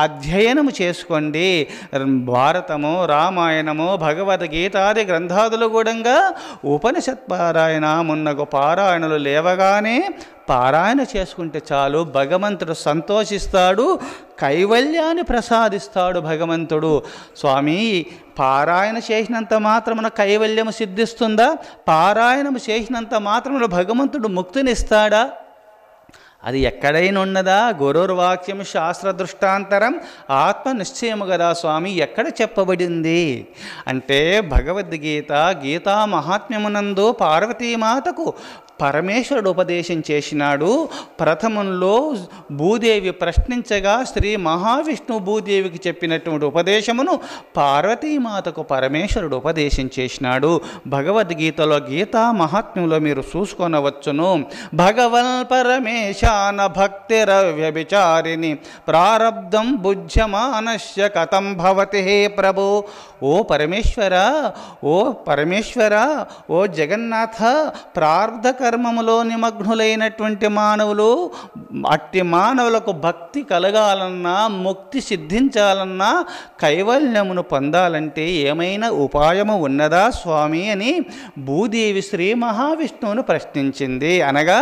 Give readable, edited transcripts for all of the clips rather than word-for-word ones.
అధ్యయనము చేసుకోండి. భారతము, రామాయణము, భగవద్గీతాది గ్రంథాదులు కూడా ఉపనిషత్ పారాయణ మున్నగు పారాయణలు లేవగానే పారాయణ చేసుకుంటే చాలు, భగవంతుడు సంతోషిస్తాడు, కైవల్యాన్ని ప్రసాదిస్తాడు భగవంతుడు. స్వామి, పారాయణ చేసినంత మాత్రమున కైవల్యము సిద్ధిస్తుందా? పారాయణము చేసినంత మాత్రమున భగవంతుడు ముక్తినిస్తాడా? అది ఎక్కడైనా ఉన్నదా? గురుర్వాక్యం శాస్త్ర దృష్టాంతరం ఆత్మ నిశ్చయము కదా స్వామి, ఎక్కడ చెప్పబడింది అంటే భగవద్గీత గీతా మహాత్మ్యమునందు పార్వతీమాతకు పరమేశ్వరుడు ఉపదేశం చేసినాడు. ప్రథమంలో భూదేవి ప్రశ్నించగా శ్రీ మహావిష్ణువు భూదేవికి చెప్పినటువంటి ఉపదేశమును పార్వతీమాతకు పరమేశ్వరుడు ఉపదేశం చేసినాడు. భగవద్గీతలో గీతా మహాత్మ్యంలో మీరు చూసుకొనవచ్చును. భగవన్ పరమేశాన భక్తిరవ్యభిచారిణి ప్రారబ్ధం బుజ్యమానస్య కథం భవతి హే ప్రభు. ఓ పరమేశ్వర, ఓ పరమేశ్వర, ఓ జగన్నాథ, ప్రారబ్ధ కర్మములో నిమగ్నులైనటువంటి మానవులు, అట్టి మానవులకు భక్తి కలగాలన్నా, ముక్తి సిద్ధించాలన్నా, కైవల్యమును పొందాలంటే ఏమైనా ఉపాయము ఉన్నదా స్వామి అని భూదేవి శ్రీ మహావిష్ణువును ప్రశ్నించింది. అనగా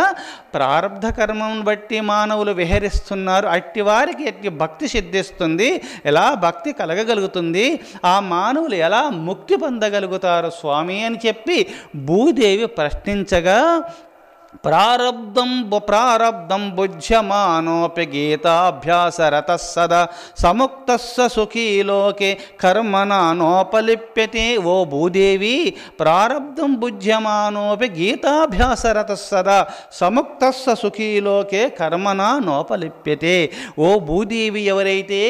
ప్రారబ్ధ కర్మను బట్టి మానవులు విహరిస్తున్నారు, అట్టి వారికి ఎట్టి భక్తి సిద్ధిస్తుంది, ఎలా భక్తి కలగగలుగుతుంది, ఆ మానవులు ఎలా ముక్తి పొందగలుగుతారు స్వామి అని చెప్పి భూదేవి ప్రశ్నించగా ప్రారబ్ధం బుజ్యమానోపి గీతాభ్యాసరత సదా సముక్తస్స సుఖీ లోకే కర్మణా నోపలిప్యతే. ఓ భూదేవి, ప్రారబ్ధం బుజ్యమానోపి గీతాభ్యాసరత సదా సముక్తస్స సుఖీ లోకే కర్మణా నోపలిప్యతే. ఓ భూదేవి, ఎవరైతే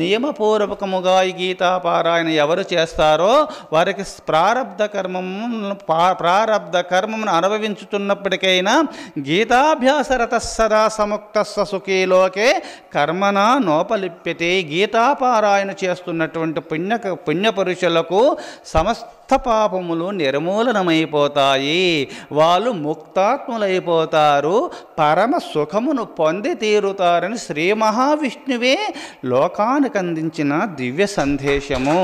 నియమపూర్వకముగా ఈ గీతాపారాయణ ఎవరు చేస్తారో వారికి ప్రారబ్ధ కర్మమును అనుభవించుతున్నప్పటికైనా గీతాభ్యాసరత సదా సముక్తస్స సుఖీ లోకే కర్మణా నోపలిప్యతే. గీతాపారాయణ చేస్తున్నటువంటి పుణ్యపురుషులకు సమస్త పాపములు నిర్మూలనమైపోతాయి, వాళ్ళు ముక్తాత్ములైపోతారు, పరమ సుఖమును పొంది తీరుతారని శ్రీ మహావిష్ణువే లోకానికి అందించిన దివ్య సందేశము.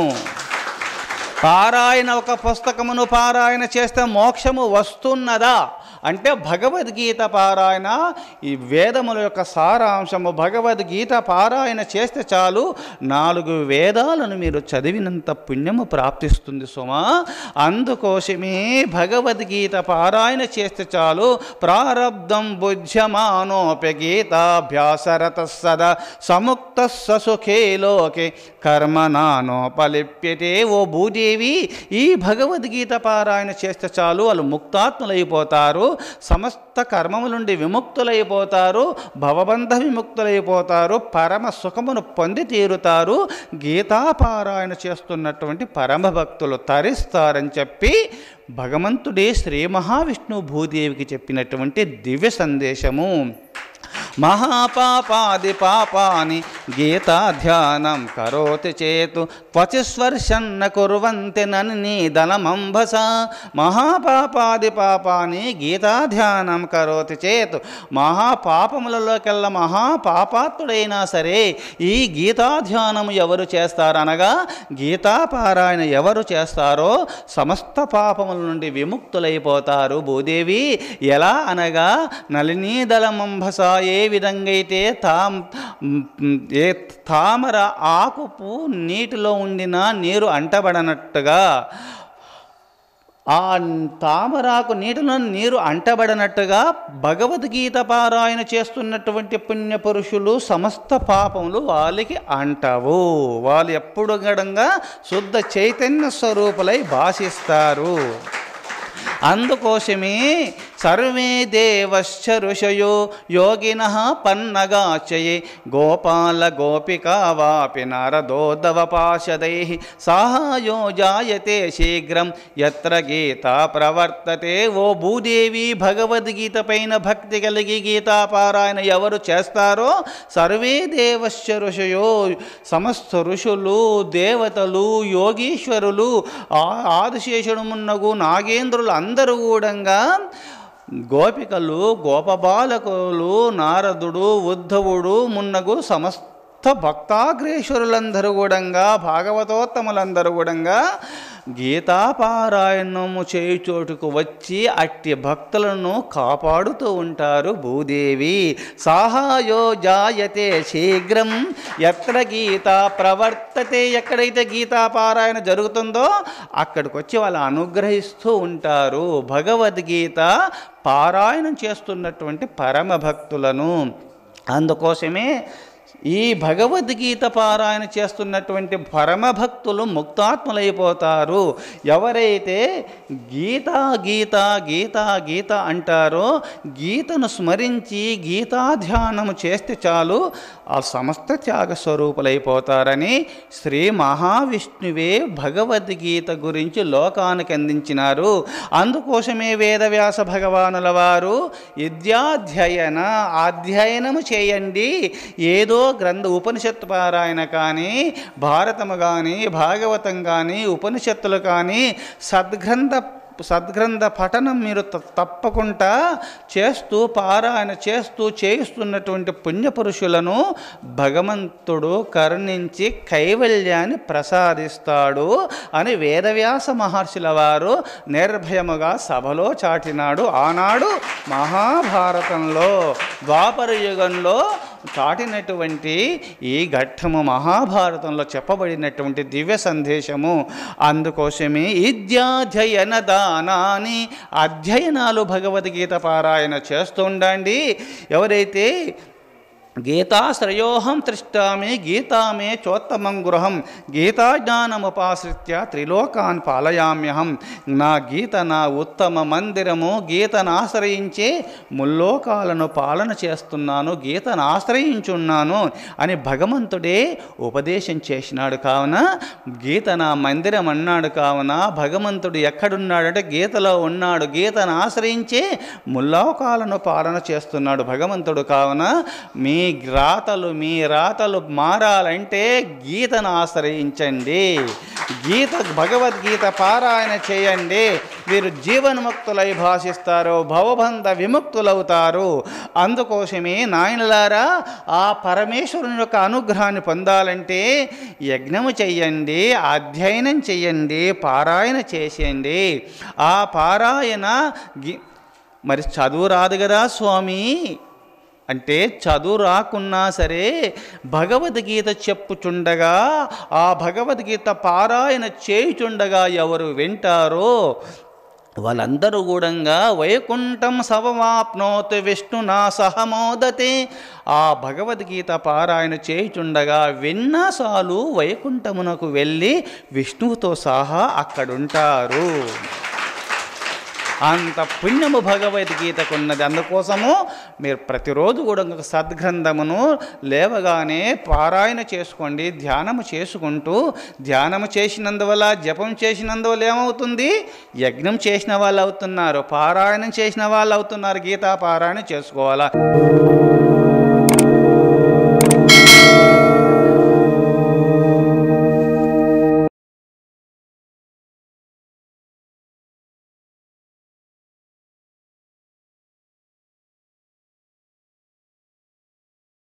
పారాయణ ఒక పుస్తకమును పారాయణ చేస్తే మోక్షము వస్తున్నదా అంటే భగవద్గీత పారాయణ, ఈ వేదముల యొక్క సారాంశము. భగవద్గీత పారాయణ చేస్తే చాలు, 4 వేదాలను మీరు చదివినంత పుణ్యము ప్రాప్తిస్తుంది సుమా. అందుకోసమే భగవద్గీత పారాయణ చేస్తే చాలు. ప్రారబ్ధం బుజ్యమానోపి గీతాభ్యాసరత సదా సముక్తస్స సుఖే లోకే కర్మణా నోపలిప్యతే. ఓ భూదేవి, ఈ భగవద్గీత పారాయణ చేస్తే చాలు, వాళ్ళు ముక్తాత్ములైపోతారు, సమస్త కర్మముల నుండి విముక్తులైపోతారు, భవబంధ విముక్తులైపోతారు, పరమ సుఖమును పొంది తీరుతారు, గీతాపారాయణ చేస్తున్నటువంటి పరమ భక్తులు తరిస్తారని చెప్పి భగవంతుడే శ్రీ మహావిష్ణువు భూదేవికి చెప్పినటువంటి దివ్య సందేశము. మహాపాపాది పాపాని గీతాధ్యానం కరోతి చేతు క్వచిస్వర్షన్న కుర్వంతి నన్ని దళమంబస. మహాపాపాది పాపాని గీతాధ్యానం కరోతి చేతు. మహాపాపములలోకెల్లా మహాపాపాత్ముడైనా సరే ఈ గీతాధ్యానం ఎవరు చేస్తారనగా గీతాపారాయణ ఎవరు చేస్తారో సమస్త పాపముల నుండి విముక్తులైపోతారు. భూదేవి ఎలా అనగా నళినీదళమంబస, ఏ విధంగా అయితే తామర ఆకుపు నీటిలో ఉండిన నీరు అంటబడనట్టుగా, ఆ తామరాకు నీటిలో నీరు అంటబడినట్టుగా భగవద్గీత పారాయణ చేస్తున్నటువంటి పుణ్యపురుషులు సమస్త పాపములు వాళ్ళకి అంటవు. వాళ్ళు ఎప్పుడు గడంగా శుద్ధ చైతన్య స్వరూపులై భాషిస్తారు. అందుకోసమే సర్వే దేవశ్చ ఋషయో యోగినః పన్నగాచయే గోపాల గోపికా వాపి నారదోదవపాశదైః సాహాయో జాయతే శీఘ్రం యత్ర గీత ప్రవర్తతే. ఓ భూదేవి, భగవద్గీత పైన భక్తి కలిగి గీతాపారాయణ ఎవరు చేస్తారో సర్వే దేవశ్చ ఋషయో, సమస్త ఋషులు, దేవతలు, యోగీశ్వరులు, ఆదిశేషుడు మున్నగు నాగేంద్రులు అందరూ కూడా గోపికలు, గోపబాలకులు, నారదుడు, ఉద్ధవుడు మున్నగు సమస్త భక్తాగ్రేశ్వరులందరూ కూడా, భాగవతోత్తములందరూ కూడా గీతాపారాయణము చేయుచోటుకు వచ్చి అట్టి భక్తులను కాపాడుతూ ఉంటారు భూదేవి. సాహాయో జాయతే శీఘ్రం ఎత్ర గీత ప్రవర్తతే, ఎక్కడైతే గీతాపారాయణ జరుగుతుందో అక్కడికి వచ్చి వాళ్ళు అనుగ్రహిస్తూ ఉంటారు భగవద్గీత పారాయణం చేస్తున్నటువంటి పరమ భక్తులను. అందుకోసమే ఈ భగవద్గీత పారాయణ చేస్తున్నటువంటి పరమభక్తులు ముక్తాత్ములైపోతారు. ఎవరైతే గీతా గీత గీత గీత అంటారో, గీతను స్మరించి గీతాధ్యానము చేస్తే చాలు ఆ సమస్త త్యాగ స్వరూపులైపోతారని శ్రీ మహావిష్ణువే భగవద్గీత గురించి లోకానికి అందించినారు. అందుకోసమే వేదవ్యాస భగవానుల వారు అధ్యయనము చేయండి. ఏదో ఉపనిషత్తు పారాయణ కానీ, భారతము కానీ, భాగవతం కానీ, ఉపనిషత్తులు కానీ, సద్గ్రంథ పఠనం మీరు తప్పకుండా చేస్తూ పారాయణ చేస్తూ చేయిస్తున్నటువంటి పుణ్యపురుషులను భగవంతుడు కరుణించి కైవల్యాన్ని ప్రసాదిస్తాడు అని వేదవ్యాస మహర్షుల వారు నిర్భయముగా సభలో చాటినాడు. ఆనాడు మహాభారతంలో, ద్వాపర యుగంలో చాటినటువంటి ఈ ఘట్టము మహాభారతంలో చెప్పబడినటువంటి దివ్య సందేశము. అందుకోసమే ఇద్యాధ్యయన దానాని, అధ్యయనాలు భగవద్గీత పారాయణ చేస్తుండండి. ఎవరైతే గీతాశ్రయోహం తృష్టామి గీతామే చోత్తమం గృహం గీతాజ్ఞానముపాశ్రిత్య త్రిలోకాన్ పాలయామ్యహం, నా గీత నా ఉత్తమ మందిరము, గీతను ఆశ్రయించే ముల్లోకాలను పాలన చేస్తున్నాను, గీతను ఆశ్రయించున్నాను అని భగవంతుడే ఉపదేశం చేసినాడు. కావున గీత నా మందిరం అన్నాడు. కావున భగవంతుడు ఎక్కడున్నాడంటే గీతలో ఉన్నాడు. గీతను ఆశ్రయించే ముల్లోకాలను పాలన చేస్తున్నాడు భగవంతుడు. కావున మీ రాతలు మారాలంటే గీతను ఆశ్రయించండి, భగవద్గీత పారాయణ చేయండి. మీరు జీవన్ముక్తులై భాషిస్తారు, భవబంధ విముక్తులవుతారు. అందుకోసమే నాయనలారా, ఆ పరమేశ్వరుని యొక్క అనుగ్రహాన్ని పొందాలంటే యజ్ఞము చెయ్యండి, అధ్యయనం చెయ్యండి, పారాయణ చేసేయండి. ఆ పారాయణ మరి చదువు రాదు కదా స్వామి అంటే, చదువు రాకున్నా సరే భగవద్గీత చెప్పుచుండగా, ఆ భగవద్గీత పారాయణ చేయుచుండగా ఎవరు వింటారో వాళ్ళందరూ కూడా వైకుంఠం సవమాప్నోత్ విష్ణునా సహమోదతే, ఆ భగవద్గీత పారాయణ చేయుచుండగా విన్నా చాలు వైకుంఠమునకు వెళ్ళి విష్ణువుతో సహా అక్కడుంటారు. అంత పుణ్యము భగవద్గీతకున్నది. అందుకోసము మీరు ప్రతిరోజు కూడా ఒక సద్గ్రంథమును లేవగానే పారాయణ చేసుకోండి. ధ్యానము చేసుకుంటూ, ధ్యానము చేసినందువల్ల, జపం చేసినందువల్ల ఏమవుతుంది? యజ్ఞం చేసిన వాళ్ళు అవుతున్నారు, పారాయణం చేసిన వాళ్ళు అవుతున్నారు. గీతా పారాయణ చేసుకోవాలా.